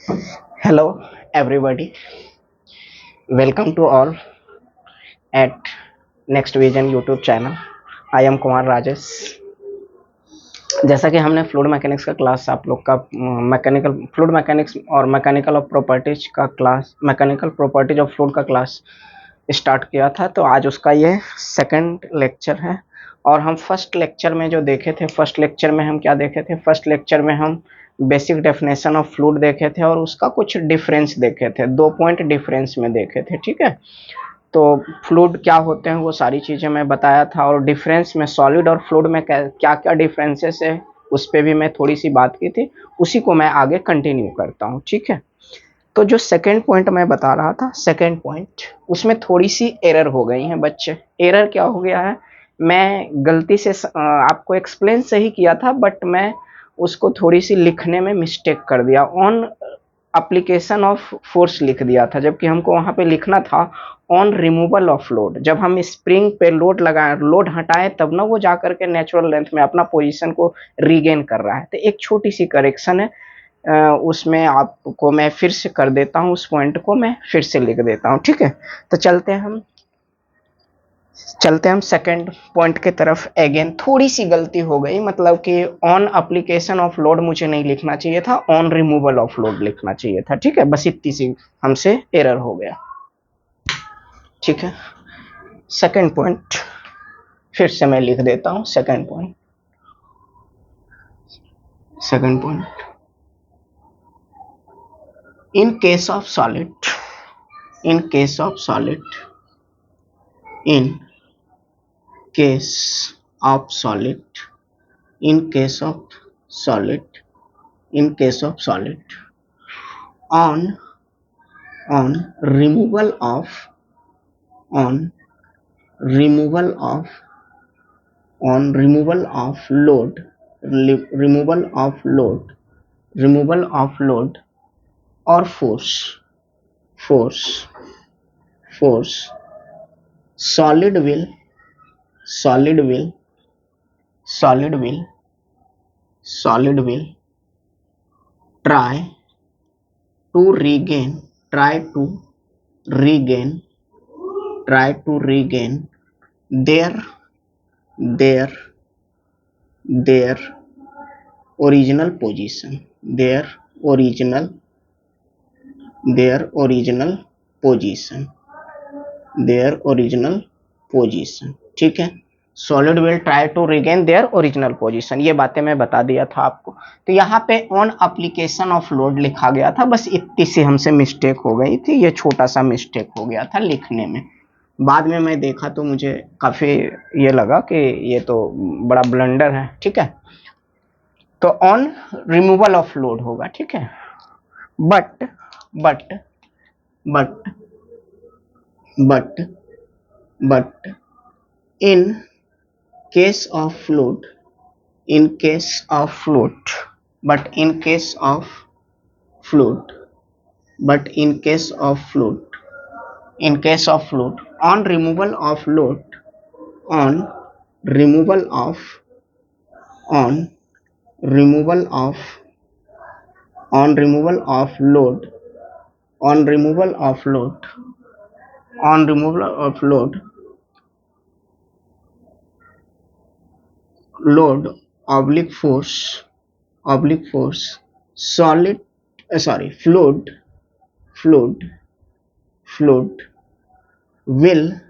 Hello, everybody. Welcome to all at Next Vision YouTube channel. I am Kumar Rajesh. जैसा कि हमने fluid mechanics का class आप लोग का मैकेनिकल फ्लूइड मैकेनिक्स और मैकेनिकल ऑफ प्रॉपर्टीज का class mechanical properties of fluid का क्लास स्टार्ट किया था, तो आज उसका ये सेकंड लेक्चर है। और हम फर्स्ट लेक्चर में जो देखे थे, फर्स्ट लेक्चर में हम क्या देखे थे? फर्स्ट लेक्चर में हम बेसिक डेफिनेशन ऑफ फ्लूइड देखे थे और उसका कुछ डिफरेंस देखे थे, 2 पॉइंट डिफरेंस में देखे थे। ठीक है, तो फ्लूइड क्या होते हैं वो सारी चीज़ें मैं बताया था, और डिफरेंस में सॉलिड और फ्लूइड में क्या क्या डिफरेंसेस है उस पर भी मैं थोड़ी सी बात की थी। उसी को मैं आगे कंटिन्यू करता हूँ। ठीक है, तो जो सेकंड पॉइंट मैं बता रहा था, सेकंड पॉइंट, उसमें थोड़ी सी एरर हो गई है बच्चे। एरर क्या हो गया है? मैं गलती से आपको एक्सप्लेन सही किया था, बट मैं उसको थोड़ी सी लिखने में मिस्टेक कर दिया। ऑन एप्लीकेशन ऑफ फोर्स लिख दिया था, जबकि हमको वहां पे लिखना था ऑन रिमूवल ऑफ लोड। जब हम स्प्रिंग पे लोड लगाएं, लोड हटाएं, तब ना वो जाकर के नेचुरल लेंथ में अपना पोजीशन को रीगेन कर रहा है। तो एक छोटी सी करेक्शन है, उसमें आपको मैं फिर से कर देता हूँ, उस पॉइंट को मैं फिर से लिख देता हूँ। ठीक है, तो चलते हैं हम सेकंड पॉइंट की तरफ। अगेन थोड़ी सी गलती हो गई, मतलब कि ऑन एप्लीकेशन ऑफ लोड मुझे नहीं लिखना चाहिए था, ऑन रिमूवल ऑफ लोड लिखना चाहिए था। ठीक है, बस इतनी सी हमसे एरर हो गया। ठीक है, सेकंड पॉइंट फिर से मैं लिख देता हूँ। Second point, in case of solid, in case of solid, in case of solid, in case of solid, in case of solid, on removal of, on removal of, on removal of load or force, solid will, solid will, solid will, solid will try to regain, try to regain, try to regain their their their original position, their original position, their original position। ठीक है, solid will try to regain their original position, ये बातें मैं बता दिया था आपको। तो यहाँ पे ऑन एप्लीकेशन ऑफ लोड लिखा गया था, बस इतनी सी हमसे मिस्टेक हो गई थी, ये छोटा सा मिस्टेक हो गया था लिखने में। बाद में मैं देखा तो मुझे काफी ये लगा कि ये तो बड़ा ब्लंडर है। ठीक है, तो ऑन रिमूवल ऑफ लोड होगा। ठीक है, but but but but but in case of fluid, in case of fluid, but in case of fluid, but in case of fluid, in case of fluid, on removal of load, on removal of, on removal of, on removal of load, on removal of load, on removal of load, load oblique force, solid, sorry, fluid fluid will,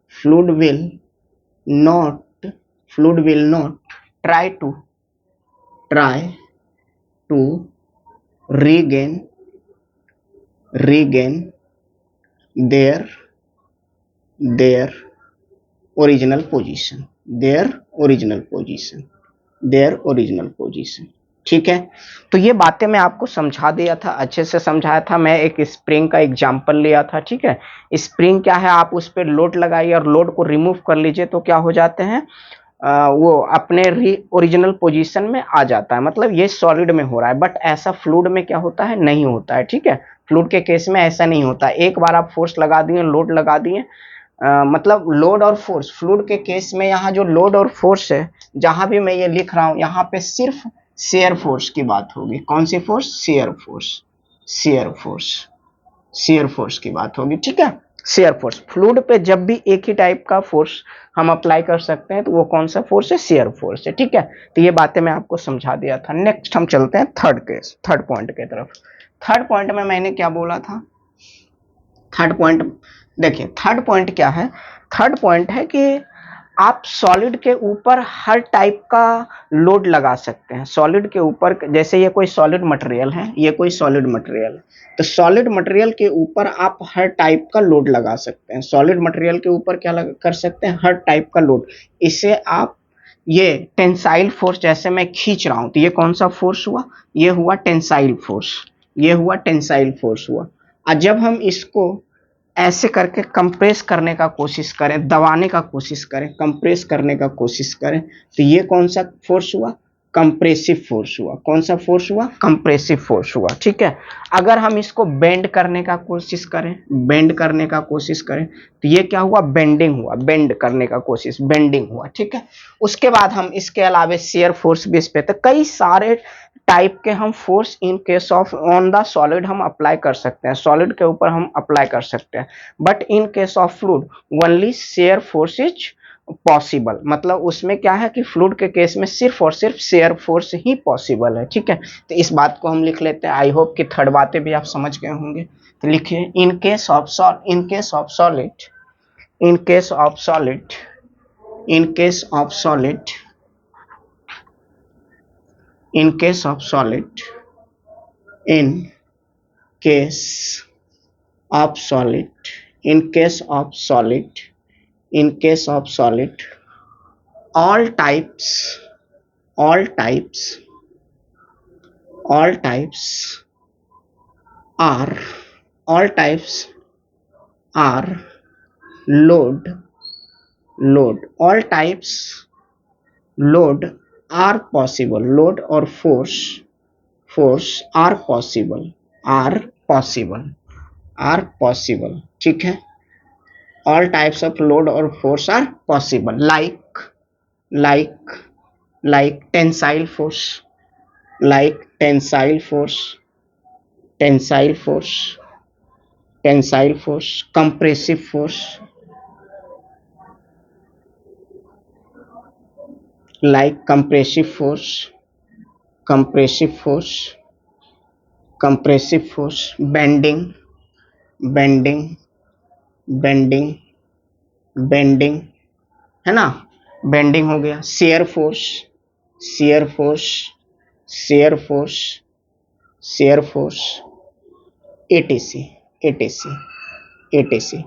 fluid will not, fluid will not try to, try to regain, regain their their original position, their original position, their original position। ठीक है, तो ये बातें मैं आपको समझा दिया था, अच्छे से समझाया था। मैं एक स्प्रिंग का एग्जांपल लिया था। ठीक है, स्प्रिंग क्या है, आप उस पर लोड लगाइए और लोड को रिमूव कर लीजिए तो क्या हो जाते हैं, वो अपने ओरिजिनल पोजीशन में आ जाता है। मतलब ये सॉलिड में हो रहा है, बट ऐसा फ्लूइड में क्या होता है, नहीं होता है। ठीक है, फ्लूइड के केस में ऐसा नहीं होता। एक बार आप फोर्स लगा दिए, लोड लगा दिए, मतलब लोड और फोर्स, फ्लूइड के केस में यहाँ जो लोड और फोर्स है, जहां भी मैं ये लिख रहा हूं, यहाँ पे सिर्फ शेयर फोर्स की बात होगी। कौन सी force? Shear force. Shear force की बात होगी, ठीक है। शेयर फोर्स, फ्लूइड पे जब भी एक ही टाइप का फोर्स हम अप्लाई कर सकते हैं तो वो कौन सा फोर्स है, शेयर फोर्स है, ठीक है। तो ये बातें मैं आपको समझा दिया था। नेक्स्ट हम चलते हैं थर्ड पॉइंट की तरफ। थर्ड पॉइंट में मैंने क्या बोला था, थर्ड पॉइंट देखिए, थर्ड पॉइंट क्या है, थर्ड पॉइंट है कि आप सॉलिड के ऊपर हर टाइप का लोड लगा सकते हैं। सॉलिड के ऊपर, जैसे ये कोई सॉलिड मटेरियल है, ये कोई सॉलिड मटेरियल है, तो सॉलिड मटेरियल के ऊपर आप हर टाइप का लोड लगा सकते हैं। सॉलिड मटेरियल के ऊपर क्या कर सकते हैं, हर टाइप का लोड। इससे आप ये टेंसाइल फोर्स, जैसे मैं खींच रहा हूं तो ये कौन सा फोर्स हुआ, ये हुआ टेंसाइल फोर्स, ये हुआ टेंसाइल फोर्स हुआ। और जब हम इसको ऐसे करके कंप्रेस करने का कोशिश करें, दबाने का कोशिश करें, कंप्रेस करने का कोशिश करें, तो ये कौन सा फोर्स हुआ, कंप्रेसिव फोर्स हुआ। कौन सा फोर्स हुआ, कंप्रेसिव फोर्स हुआ, ठीक है। अगर हम इसको बेंड करने का कोशिश करें, बेंड करने का कोशिश करें, तो ये क्या हुआ, बेंडिंग हुआ, बेंड करने का कोशिश, बेंडिंग हुआ, ठीक है। उसके बाद हम इसके अलावा शेयर फोर्स बेस पे तो कई सारे टाइप के हम force in case of on the solid हम अप्लाई कर सकते हैं, सॉलिड के ऊपर हम अप्लाई कर सकते हैं। But in case of fluid only shear force is possible. मतलब उसमें क्या है कि फ्लूइड के केस में सिर्फ और सिर्फ शेयर फोर्स ही पॉसिबल है, ठीक है। तो इस बात को हम लिख लेते हैं। आई होप कि थर्ड बातें भी आप समझ गए होंगे। तो लिखिए, in case of solid, in case of solid, in case of solid, in case of solid, in case of solid, in case of solid, in case of solid, in case of solid, all types, all types, all types are, all types are load, all types load are possible, load or force are possible, are possible, are possible, ठीक है। all types of load or force are possible, like like tensile force, like tensile force, tensile force, tensile force, compressive force, like compressive force, compressive force, compressive force, bending, bending, bending, bending, है ना, bending हो गया। Shear force, shear force, shear force, shear force, etc, etc, etc.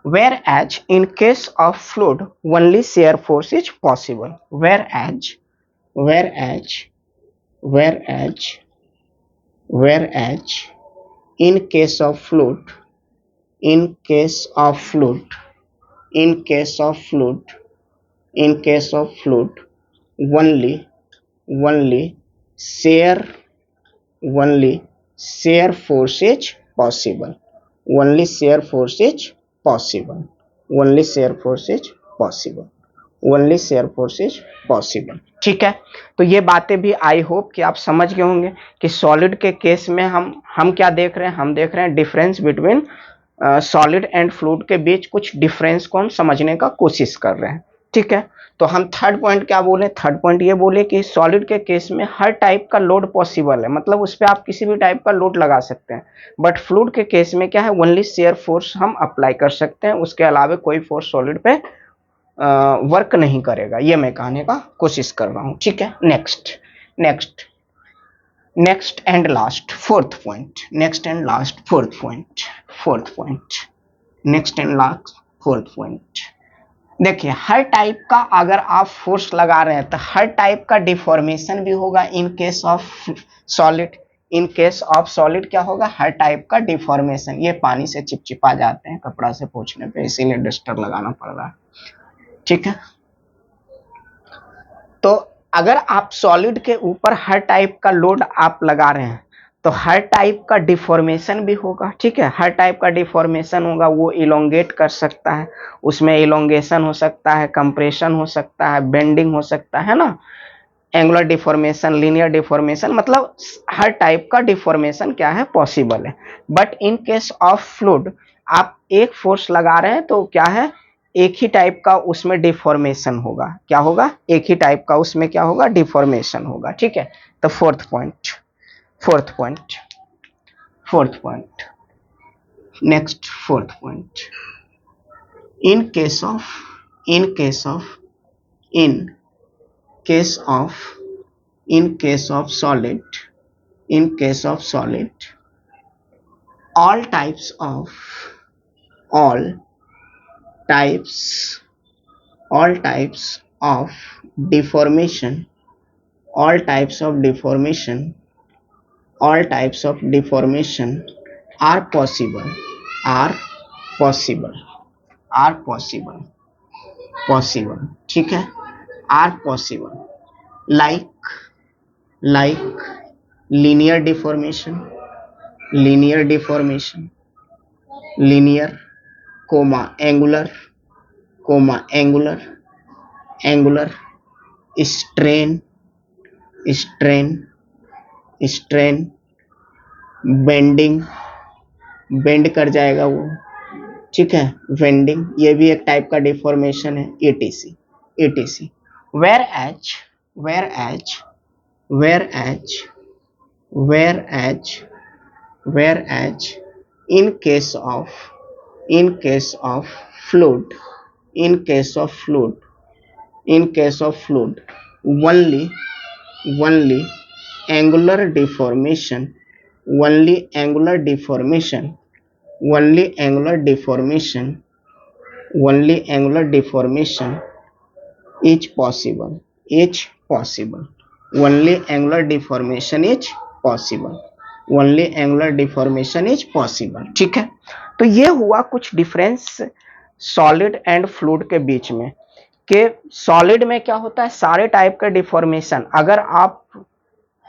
whereas in case of fluid only shear force is possible, whereas whereas whereas whereas in case of fluid, in case of fluid, in case of fluid, in case of fluid only, only shear, only shear force is possible, only shear force is possible, only shear force is possible, only shear force is possible, ठीक है। तो ये बातें भी I hope कि आप समझ गए होंगे कि सॉलिड के केस में हम क्या देख रहे हैं, हम देख रहे हैं difference between solid and fluid के बीच कुछ डिफरेंस को हम समझने का कोशिश कर रहे हैं, ठीक है। तो हम थर्ड पॉइंट क्या बोले, थर्ड पॉइंट ये बोले कि सॉलिड के केस में हर टाइप का लोड पॉसिबल है, मतलब उस पर आप किसी भी टाइप का लोड लगा सकते हैं। बट फ्लूइड के केस में क्या है, ओनली शेयर फोर्स हम अप्लाई कर सकते हैं, उसके अलावा कोई फोर्स सॉलिड पे वर्क नहीं करेगा। ये मैं कहने का कोशिश कर रहा हूं, ठीक है। Next next next and last fourth point, next and last fourth point, fourth point, next and last fourth point. देखिए, हर टाइप का अगर आप फोर्स लगा रहे हैं तो हर टाइप का डिफॉर्मेशन भी होगा in case of solid. In case of solid क्या होगा, हर टाइप का डिफॉर्मेशन। ये पानी से चिपचिपा जाते हैं कपड़ा से पोंछने पे, इसीलिए डस्टर लगाना पड़ रहा है, ठीक है। तो अगर आप सॉलिड के ऊपर हर टाइप का लोड आप लगा रहे हैं तो हर टाइप का डिफॉर्मेशन भी होगा, ठीक है। हर टाइप का डिफॉर्मेशन होगा, वो इलोंगेट कर सकता है, उसमें इलोंगेशन हो सकता है, कंप्रेशन हो सकता है, बेंडिंग हो सकता है ना। एंगुलर डिफॉर्मेशन, लीनियर डिफॉर्मेशन, मतलब हर टाइप का डिफॉर्मेशन क्या है, पॉसिबल है। But in case of fluid आप एक फोर्स लगा रहे हैं तो क्या है, एक ही टाइप का उसमें डिफॉर्मेशन होगा, क्या होगा, एक ही टाइप का उसमें क्या होगा, डिफॉर्मेशन होगा। ठीक है, तो fourth point, fourth point, fourth point, next fourth point, in case of, in case of, in case of, in case of solid, in case of solid, all types of, all types, all types of deformation, all types of deformation, all types of deformation are possible, are possible, are possible, possible, ठीक है, are possible, like, like linear deformation, linear deformation, linear, comma angular, comma angular, angular, strain, strain, strain, bending, bend कर जाएगा वो, ठीक है, bending, ये भी एक टाइप का डिफॉर्मेशन है, etc, etc, whereas, whereas, whereas, whereas, whereas in case of, in case of fluid, in case of fluid, in case of fluid, only, only angular deformation, only angular deformation, only angular deformation, only angular deformation is possible, is possible, only angular deformation is possible, only angular deformation is possible। ठीक है, तो ये हुआ कुछ difference solid and fluid के बीच में, कि solid में क्या होता है, सारे टाइप के डिफॉर्मेशन, अगर आप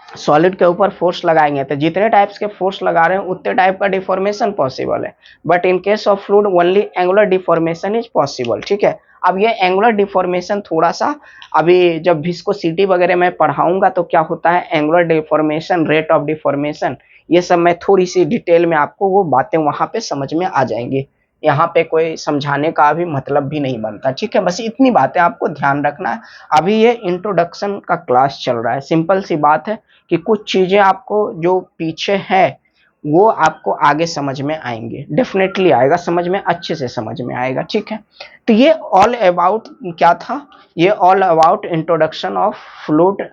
सॉलिड के ऊपर फोर्स लगाएंगे तो जितने टाइप्स के फोर्स लगा रहे हैं उतने टाइप का डिफॉर्मेशन पॉसिबल है, but in case of fluid only angular deformation is possible. ठीक है, अब ये एंगुलर डिफॉर्मेशन थोड़ा सा अभी जब विस्कोसिटी वगैरह मैं पढ़ाऊंगा तो क्या होता है, angular deformation, rate of deformation, ये सब मैं थोड़ी सी डिटेल में आपको वो बातें वहां पे समझ में आ जाएंगी, यहाँ पे कोई समझाने का भी मतलब भी नहीं बनता। ठीक है, बस इतनी बातें आपको ध्यान रखना है। अभी ये इंट्रोडक्शन का क्लास चल रहा है, सिंपल सी बात है कि कुछ चीजें आपको जो पीछे है वो आपको आगे समझ में आएंगे, डेफिनेटली आएगा समझ में, अच्छे से समझ में आएगा। ठीक है, तो ये ऑल अबाउट क्या था, ये all about introduction of fluid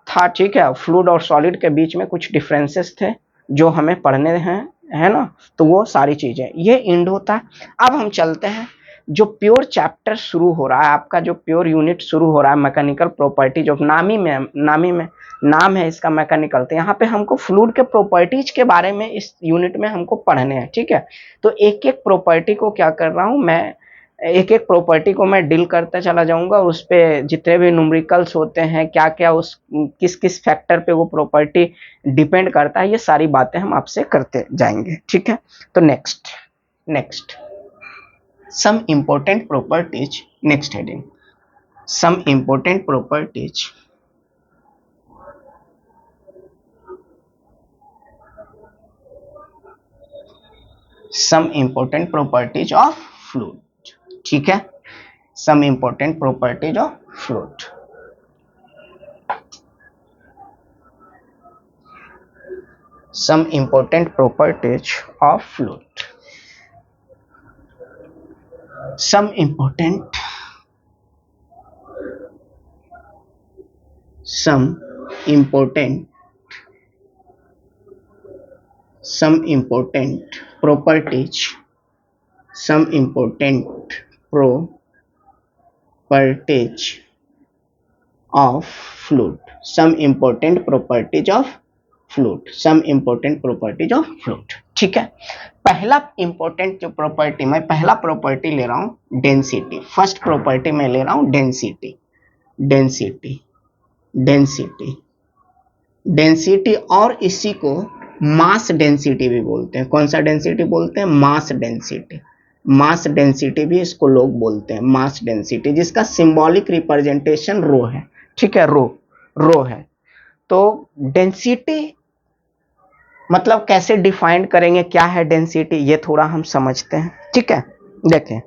था। ठीक है, फ्लूइड और सॉलिड के बीच में कुछ डिफरेंसेस थे जो हमें पढ़ने हैं, है ना, तो वो सारी चीजें ये इंड होता है। अब हम चलते हैं, जो प्योर चैप्टर शुरू हो रहा है आपका, जो प्योर यूनिट शुरू हो रहा है मैकेनिकल प्रॉपर्टीज ऑफ, नामी में नाम है इसका मैकेनिकल, तो यहाँ पे हमको फ्लूइड के प्रॉपर्टीज के बारे में इस यूनिट में हमको पढ़ने हैं। ठीक है, तो एक एक प्रॉपर्टी को क्या कर रहा हूँ मैं, एक एक प्रॉपर्टी को मैं डील करते चला जाऊंगा, और उस पे जितने भी न्यूमेरिकल्स होते हैं, क्या क्या उस किस किस फैक्टर पे वो प्रॉपर्टी डिपेंड करता है, ये सारी बातें हम आपसे करते जाएंगे। ठीक है, तो next, next some important properties, next heading, some important properties, some important properties of fluid। ठीक है, some important properties of fluid, some important properties of fluid, some important, some important, some important properties, some important properties of fluid, some important properties of fluid, some important properties of fluid। ठीक है, पहला important जो property, मैं पहला property ले रहा हूं density, first property मैं ले रहा हूं डेंसिटी, डेंसिटी, डेंसिटी, डेंसिटी, और इसी को मास डेंसिटी भी बोलते हैं। कौन सा डेंसिटी बोलते हैं, मास डेंसिटी, मास डेंसिटी भी इसको लोग बोलते हैं, मास डेंसिटी, जिसका सिंबॉलिक रिप्रेजेंटेशन रो है। ठीक है, रो, रो है। तो डेंसिटी मतलब कैसे डिफाइन करेंगे, क्या है डेंसिटी, ये थोड़ा हम समझते हैं, ठीक है। देखें,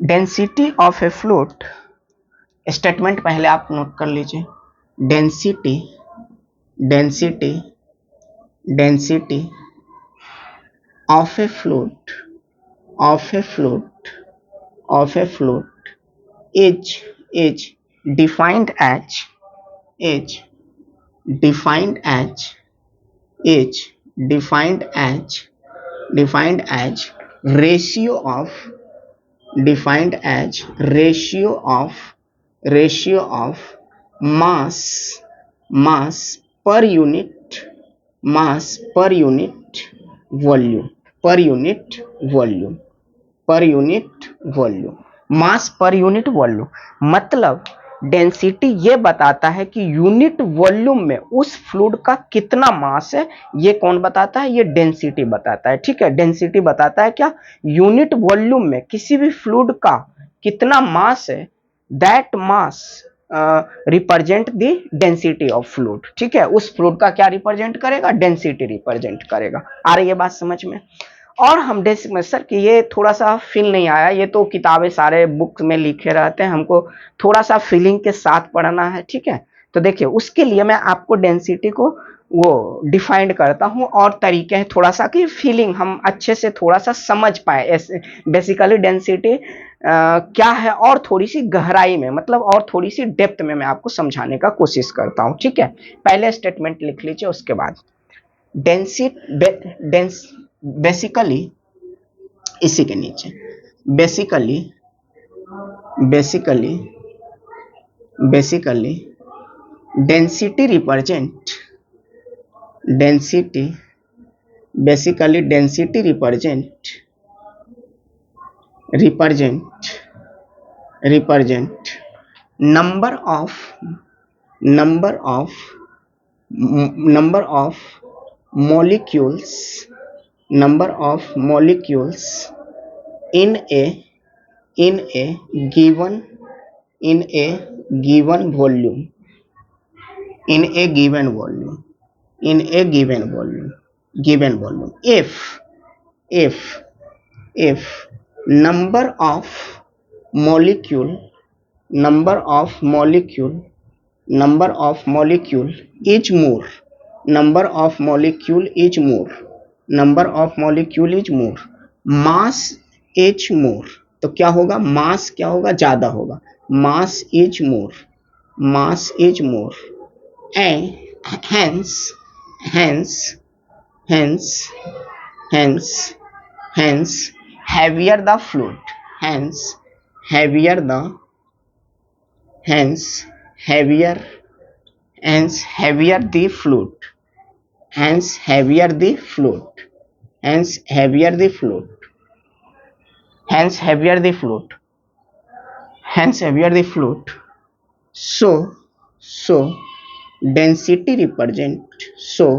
density of A fluid, statement पहले आप नोट कर लीजिए। Density density density of A fluid of A fluid of A fluid is defined as is defined as is defined as ratio of defined as ratio of mass mass per unit mass per unit volume per unit volume पर unit volume, मास per unit volume. मतलब density ये बताता है कि unit volume में उस fluid का कितना मास है, ये कौन बताता है, ये डेंसिटी बताता है, ठीक है। डेंसिटी बताता है क्या, यूनिट वॉल्यूम में किसी भी फ्लूइड का कितना मास है, that mass represent the density of fluid, ठीक है। उस फ्लूइड का क्या रिप्रेजेंट करेगा, डेंसिटी रिप्रेजेंट करेगा। आ रही है बात समझ में। और हम में सर कि ये थोड़ा सा फील नहीं आया, ये तो किताबें सारे बुक में लिखे रहते हैं, हमको थोड़ा सा फीलिंग के साथ पढ़ना है, ठीक है। तो देखिए, उसके लिए मैं आपको डेंसिटी को वो डिफाइंड करता हूं, और तरीके हैं थोड़ा सा कि फीलिंग हम अच्छे से थोड़ा सा समझ पाए। ऐसे बेसिकली डेंसिटी क्या है, और थोड़ी सी गहराई में, मतलब और थोड़ी सी डेप्थ में मैं आपको समझाने का कोशिश करता हूं, ठीक है। पहले स्टेटमेंट लिख लीजिए, उसके बाद बेसिकली इसी के नीचे basically basically basically density represent density basically density represent number of molecules number of molecules in a given volume if number of molecule number of molecule is more number of molecule is more mass is more। तो क्या होगा, मास क्या होगा, ज्यादा होगा, mass is more and hence heavier the fluid heavier the fluid so density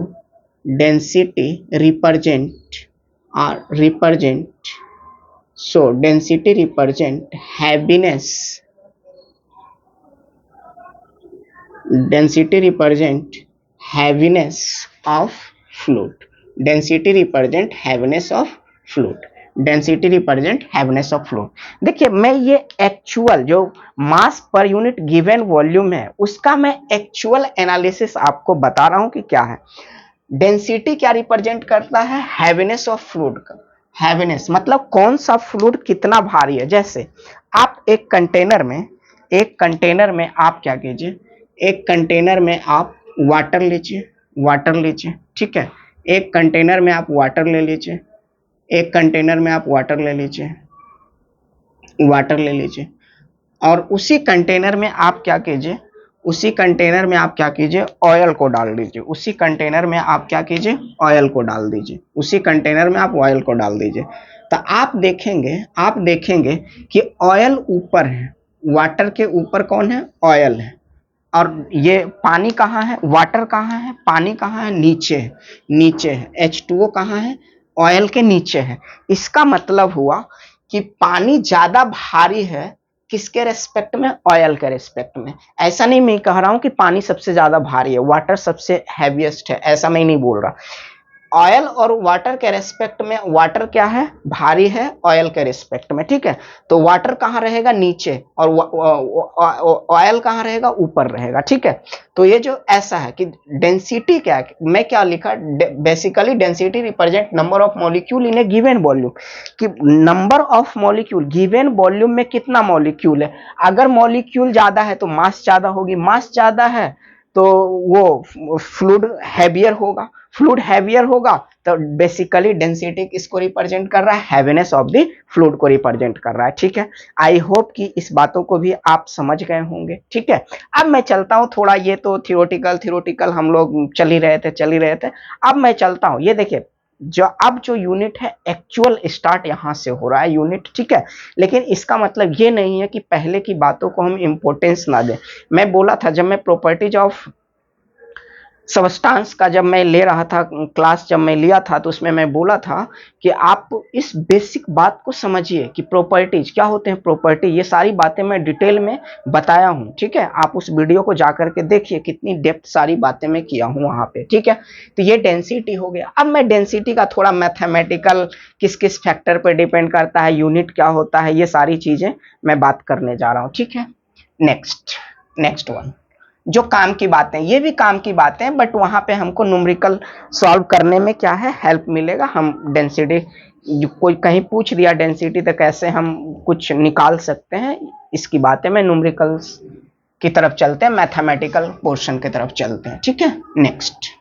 represent heaviness of fluid देखिए, मैं ये एक्चुअल जो मास पर यूनिट गिवन वॉल्यूम है, उसका मैं एक्चुअल एनालिसिस आपको बता रहा हूं कि क्या है। डेंसिटी क्या रिप्रेजेंट करता है, हैवीनेस ऑफ फ्लूइड का। हैवीनेस मतलब कौन सा फ्लूइड कितना भारी है। जैसे आप एक कंटेनर में आप क्या कीजिए, एक कंटेनर में आप वाटर लीजिए, ठीक है। एक कंटेनर में आप वाटर ले लीजिए, और उसी कंटेनर में आप क्या कीजिए, ऑयल को डाल दीजिए, ऑयल को डाल दीजिए। तो आप देखेंगे कि ऑयल ऊपर है, वाटर के ऊपर कौन है, ऑयल है, और ये पानी कहाँ है, वाटर कहाँ है, पानी कहाँ है, नीचे है। H2O कहाँ है, ऑयल के नीचे है। इसका मतलब हुआ कि पानी ज्यादा भारी है किसके रेस्पेक्ट में? ऑयल के रेस्पेक्ट में। ऐसा नहीं मैं कह रहा हूं कि पानी सबसे ज्यादा भारी है, वाटर सबसे हैवीएस्ट है, ऐसा मैं नहीं बोल रहा। ऑयल और वाटर के रेस्पेक्ट में वाटर क्या है? भारी है ऑयल के रेस्पेक्ट में, ठीक है। तो वाटर कहाँ रहेगा? नीचे, और ऑयल कहाँ रहेगा? ऊपर रहेगा, ठीक है। तो ये जो ऐसा है कि डेंसिटी क्या है, मैं क्या लिखा, basically density represent number of molecule in a given volume, कि number of molecule given volume में कितना मॉलिक्यूल है। अगर मॉलिक्यूल ज्यादा है तो मास ज्यादा होगी, मास ज्यादा है तो वो फ्लूइड हैवियर होगा, फ्लूइड हैवियर होगा तो बेसिकली डेंसिटी किसको रिप्रेजेंट कर रहा है? हैवीनेस ऑफ द फ्लूइड को रिप्रेजेंट कर रहा है, ठीक है। आई होप कि इस बातों को भी आप समझ गए होंगे, ठीक है। अब मैं चलता हूं थोड़ा, ये तो थियोरेटिकल हम लोग चल ही रहे थे। अब मैं चलता हूं, ये देखिए जो यूनिट है एक्चुअल स्टार्ट यहां से हो रहा है यूनिट, ठीक है। लेकिन इसका मतलब ये नहीं है कि पहले की बातों को हम इंपॉर्टेंस ना दें। मैं बोला था जब मैं प्रॉपर्टीज ऑफ सबस्टांस का जब मैं ले रहा था क्लास, जब मैं लिया था तो उसमें मैं बोला था कि आप इस बेसिक बात को समझिए कि प्रॉपर्टीज क्या होते हैं। प्रॉपर्टी, ये सारी बातें मैं डिटेल में बताया हूं, ठीक है। आप उस वीडियो को जाकर के देखिए, कितनी डेप्थ सारी बातें मैं किया हूं वहां पे, ठीक है। तो ये डेंसिटी हो गया। अब मैं डेंसिटी का थोड़ा मैथमेटिकल, किस किस फैक्टर पर डिपेंड करता है, यूनिट क्या होता है, ये सारी चीजें मैं बात करने जा रहा हूं, ठीक है। नेक्स्ट वन, जो काम की बातें, ये भी काम की बातें, बट वहां पे हमको न्यूमेरिकल सॉल्व करने में क्या है, हेल्प मिलेगा। हम डेंसिटी, कोई कहीं पूछ दिया डेंसिटी तो कैसे हम कुछ निकाल सकते हैं, इसकी बातें में न्यूमेरिकल्स की तरफ चलते हैं, मैथमेटिकल पोर्शन की तरफ चलते हैं, ठीक है। नेक्स्ट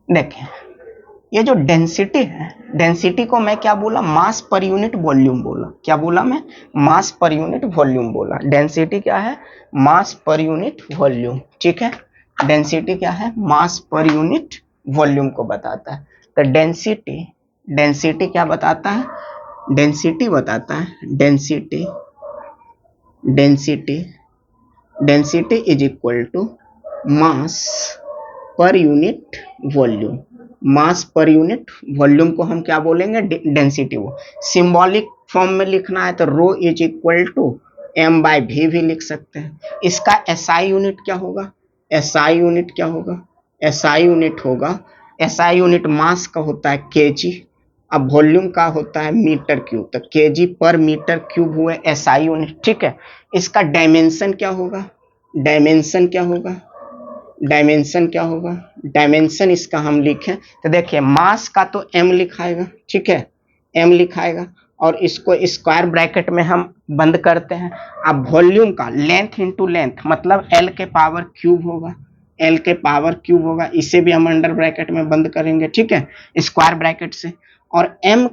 देखें, ये जो डेंसिटी है, डेंसिटी को मैं क्या बोला? मास पर यूनिट वॉल्यूम बोला। क्या बोला मैं? मास पर यूनिट वॉल्यूम बोला। डेंसिटी क्या है? मास पर यूनिट वॉल्यूम, ठीक है। डेंसिटी क्या है? मास पर यूनिट वॉल्यूम को बताता है। तो डेंसिटी क्या बताता है? डेंसिटी बताता है, density density is equal to mass per unit volume. Mass per unit volume को हम क्या बोलेंगे? डेंसिटी। वो सिंबॉलिक फॉर्म में लिखना है तो rho is equal to M by भी लिख सकते हैं। इसका एसआई यूनिट क्या होगा? एसआई यूनिट क्या होगा? एसआई यूनिट होगा, एसआई यूनिट मास का होता है केजी, अब वॉल्यूम का होता है मीटर क्यूब, तो केजी पर मीटर क्यूब हुए एसआई यूनिट, ठीक है। इसका डायमेंशन क्या होगा? डायमेंशन क्या होगा? डायमेंशन क्या होगा? डायमेंशन इसका हम लिखें तो देखिए, मास का तो m लिखाएगा, ठीक है, m लिखाएगा, और इसको स्क्वायर ब्रैकेट में हम बंद करते हैं। अब वॉल्यूम का लेंथ इंटू लेंथ, मतलब l के पावर क्यूब होगा, l के पावर क्यूब होगा, इसे भी हम अंडर ब्रैकेट में बंद करेंगे, ठीक है, स्क्वायर ब्रैकेट से। और m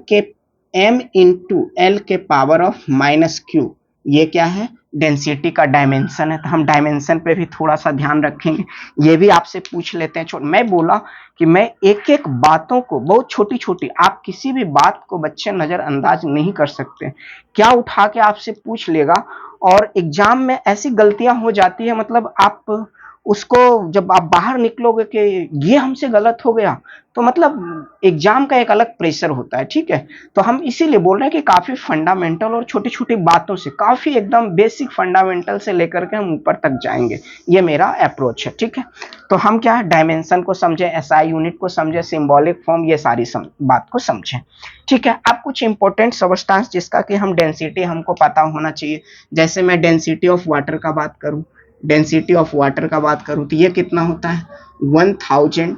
इंटू l के पावर ऑफ माइनस क्यूब, ये क्या है? डेंसिटी का डायमेंशन है। तो हम डायमेंशन पे भी थोड़ा सा ध्यान रखेंगे, ये भी आपसे पूछ लेते हैं। मैं बोला कि मैं एक एक बातों को, बहुत छोटी छोटी, आप किसी भी बात को बच्चे नजरअंदाज नहीं कर सकते, क्या उठा के आपसे पूछ लेगा। और एग्जाम में ऐसी गलतियां हो जाती है, मतलब आप उसको जब आप बाहर निकलोगे कि ये हमसे गलत हो गया, तो मतलब एग्जाम का एक अलग प्रेशर होता है, ठीक है। तो हम इसीलिए बोल रहे हैं कि काफी फंडामेंटल और छोटी छोटी बातों से, काफी एकदम बेसिक फंडामेंटल से लेकर के हम ऊपर तक जाएंगे, ये मेरा अप्रोच है, ठीक है। तो हम क्या है, डायमेंशन को समझे, एसआई यूनिट को समझे, सिंबॉलिक फॉर्म, ये सारी बात को समझे, ठीक है। अब कुछ इंपॉर्टेंट सबस्टांस जिसका कि हम डेंसिटी हमको पता होना चाहिए। जैसे मैं डेंसिटी ऑफ वाटर का बात करूं, डेंसिटी ऑफ वाटर का बात करूं तो ये कितना होता है? 1000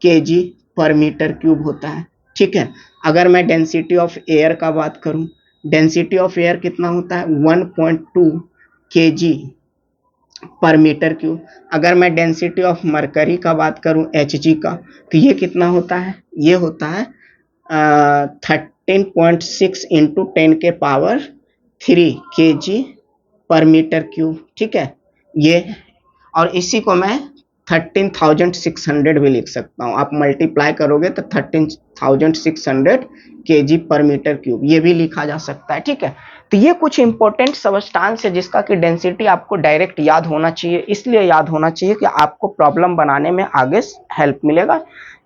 kg पर मीटर क्यूब होता है, ठीक है। अगर मैं डेंसिटी ऑफ एयर का बात करूं, डेंसिटी ऑफ एयर कितना होता है? 1.2 kg पर मीटर क्यूब। अगर मैं डेंसिटी ऑफ मरकरी का बात करूं, Hg का, तो ये कितना होता है? ये होता है 13.6 इंटू 10 के पावर 3 kg पर मीटर क्यूब, ठीक है। ये, और इसी को मैं 13,600 भी लिख सकता हूँ। आप मल्टीप्लाई करोगे तो 13,600 kg पर मीटर क्यूब, ये भी लिखा जा सकता है, ठीक है। तो ये कुछ इंपॉर्टेंट सबस्टांस है जिसका कि डेंसिटी आपको डायरेक्ट याद होना चाहिए, इसलिए याद होना चाहिए कि आपको प्रॉब्लम बनाने में आगे हेल्प मिलेगा।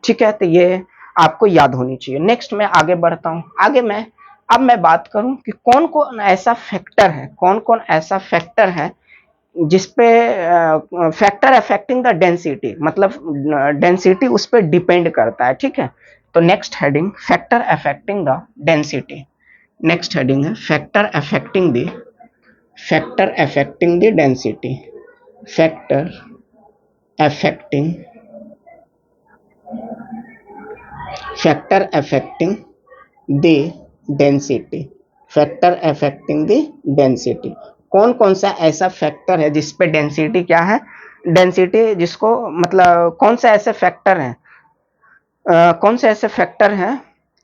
ठीक है, तो ये आपको याद होनी चाहिए। नेक्स्ट मैं आगे बढ़ता हूँ। अब मैं बात करूं कि कौन कौन ऐसा फैक्टर है, कौन कौन ऐसा फैक्टर है जिसपे फैक्टर अफेक्टिंग द डेंसिटी, मतलब डेंसिटी उस पर डिपेंड करता है। ठीक है, तो next heading factor affecting the density, next heading है factor affecting the density, factor affecting factor affecting the density, factor affecting the density. कौन कौन सा ऐसा फैक्टर है जिसपे डेंसिटी क्या है, डेंसिटी जिसको मतलब कौन सा ऐसे फैक्टर है, कौन से ऐसे फैक्टर हैं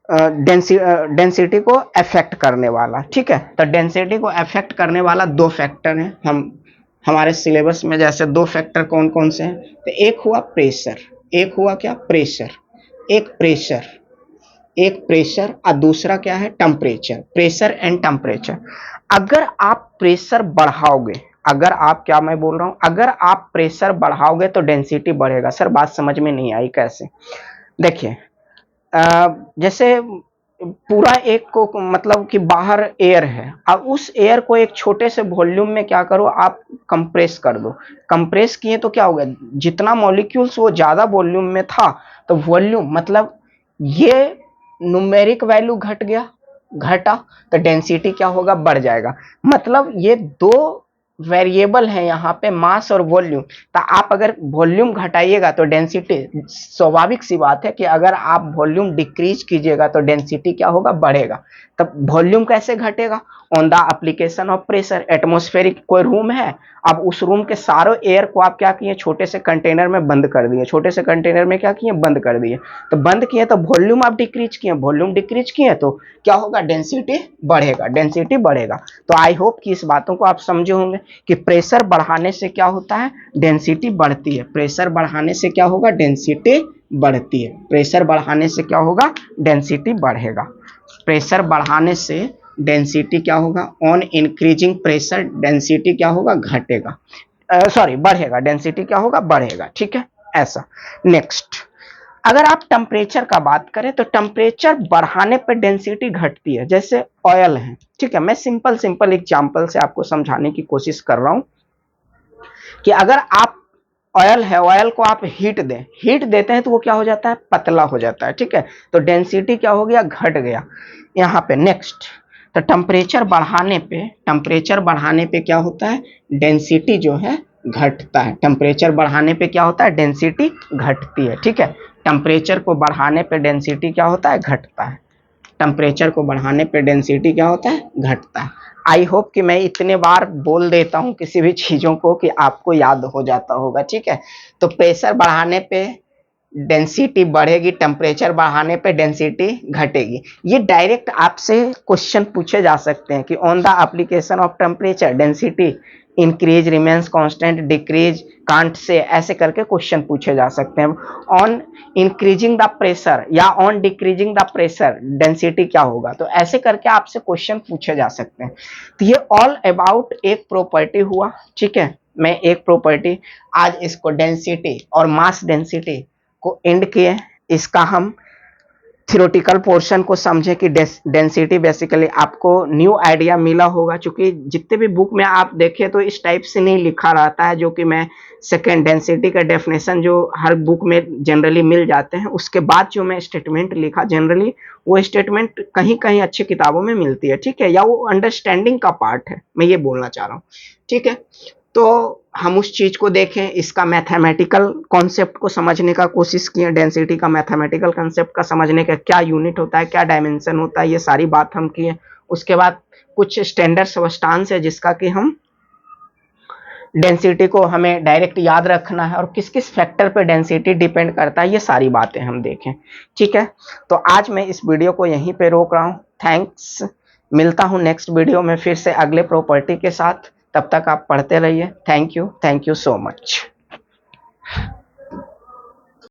डेंसिटी को अफेक्ट करने वाला। ठीक है, तो डेंसिटी को अफेक्ट करने वाला दो फैक्टर हैं, हम हमारे सिलेबस में जैसे दो फैक्टर कौन कौन से हैं, तो एक हुआ प्रेशर, एक हुआ क्या प्रेशर, एक प्रेशर, एक प्रेशर और दूसरा क्या है टेम्परेचर, प्रेशर एंड टेम्परेचर। अगर आप प्रेशर बढ़ाओगे, अगर आप क्या मैं बोल रहा हूं, अगर आप प्रेशर बढ़ाओगे तो डेंसिटी बढ़ेगा। सर बात समझ में नहीं आई कैसे, देखिए जैसे पूरा एक को मतलब कि बाहर एयर है, अब उस एयर को एक छोटे से वॉल्यूम में क्या करो आप कंप्रेस कर दो, कंप्रेस किए तो क्या होगा, जितना मॉलिक्यूल्स वो ज्यादा वॉल्यूम में था तो वॉल्यूम मतलब ये न्यूमेरिक वैल्यू घट गया, घटा तो डेंसिटी क्या होगा बढ़ जाएगा। मतलब ये दो वेरिएबल है यहाँ पे मास और वॉल्यूम, तो आप अगर वॉल्यूम घटाइएगा तो डेंसिटी, स्वाभाविक सी बात है कि अगर आप वॉल्यूम डिक्रीज कीजिएगा तो डेंसिटी क्या होगा बढ़ेगा। तब वॉल्यूम कैसे घटेगा, on the application of pressure. Atmospheric कोई रूम है, अब उस रूम के सारे एयर को आप क्या किए छोटे से कंटेनर में बंद कर दिए, छोटे से कंटेनर में क्या किए बंद कर दिए, तो बंद किए तो वॉल्यूम आप डिक्रीज किए, वॉल्यूम डिक्रीज किए तो क्या होगा डेंसिटी बढ़ेगा, डेंसिटी बढ़ेगा। तो आई होप कि इस बातों को आप समझे होंगे कि प्रेशर बढ़ाने से क्या होता है डेंसिटी बढ़ती है, प्रेशर बढ़ाने से क्या होगा डेंसिटी बढ़ती है, प्रेशर बढ़ाने से क्या होगा डेंसिटी बढ़ेगा, प्रेशर बढ़ाने से डेंसिटी क्या होगा, ऑन इंक्रीजिंग प्रेशर डेंसिटी क्या होगा घटेगा, सॉरी बढ़ेगा, डेंसिटी क्या होगा बढ़ेगा। ठीक है ऐसा। नेक्स्ट अगर आप टेम्परेचर का बात करें तो टेम्परेचर बढ़ाने पर डेंसिटी घटती है, जैसे ऑयल है। ठीक है, मैं सिंपल एग्जांपल से आपको समझाने की कोशिश कर रहा हूं कि अगर आप ऑयल है, ऑयल को आप हीट देते हैं तो वो क्या हो जाता है पतला हो जाता है। ठीक है, तो डेंसिटी क्या हो गया घट गया यहाँ पे। नेक्स्ट तो टेम्परेचर बढ़ाने पे क्या होता है डेंसिटी जो है घटता है, टेम्परेचर बढ़ाने पे क्या होता है डेंसिटी घटती है। ठीक है, टेम्परेचर को बढ़ाने पे डेंसिटी क्या होता है घटता है, टेम्परेचर को बढ़ाने पे डेंसिटी क्या होता है घटता है। आई होप कि मैं इतने बार बोल देता हूं किसी भी चीजों को कि आपको याद हो जाता होगा। ठीक है, तो प्रेशर बढ़ाने पे डेंसिटी बढ़ेगी, टेम्परेचर बढ़ाने पे डेंसिटी घटेगी। ये डायरेक्ट आपसे क्वेश्चन पूछे जा सकते हैं कि on the application of temperature density increase remains constant decrease can't say, ऐसे करके क्वेश्चन पूछे जा सकते हैं। ऑन इंक्रीजिंग द प्रेशर या on decreasing the pressure density क्या होगा, तो ऐसे करके आपसे क्वेश्चन पूछे जा सकते हैं। तो ये ऑल अबाउट एक प्रॉपर्टी हुआ। ठीक है, मैं एक प्रॉपर्टी आज इसको डेंसिटी और मास डेंसिटी को एंड किए, इसका हम थ्योरेटिकल पोर्शन को समझे कि डेंसिटी बेसिकली आपको न्यू आइडिया मिला होगा, क्योंकि जितने भी बुक में आप देखें तो इस टाइप से नहीं लिखा रहता है, जो कि मैं सेकेंड डेंसिटी का डेफिनेशन जो हर बुक में जनरली मिल जाते हैं, उसके बाद जो मैं स्टेटमेंट लिखा जनरली वो स्टेटमेंट कहीं कहीं अच्छी किताबों में मिलती है। ठीक है, या वो अंडरस्टैंडिंग का पार्ट है, मैं ये बोलना चाह रहा हूँ। ठीक है, तो हम उस चीज को देखें, इसका मैथमेटिकल कॉन्सेप्ट को समझने का कोशिश किए, डेंसिटी का मैथमेटिकल कॉन्सेप्ट का समझने का क्या यूनिट होता है, क्या डायमेंशन होता है, ये सारी बात हम किए। उसके बाद कुछ स्टैंडर्ड सबस्टांस है जिसका कि हम डेंसिटी को हमें डायरेक्ट याद रखना है और किस किस फैक्टर पे डेंसिटी डिपेंड करता है, ये सारी बातें हम देखें। ठीक है, तो आज मैं इस वीडियो को यहीं पे रोक रहा हूँ। थैंक्स, मिलता हूँ नेक्स्ट वीडियो में फिर से अगले प्रॉपर्टी के साथ। तब तक आप पढ़ते रहिए। Thank you so much.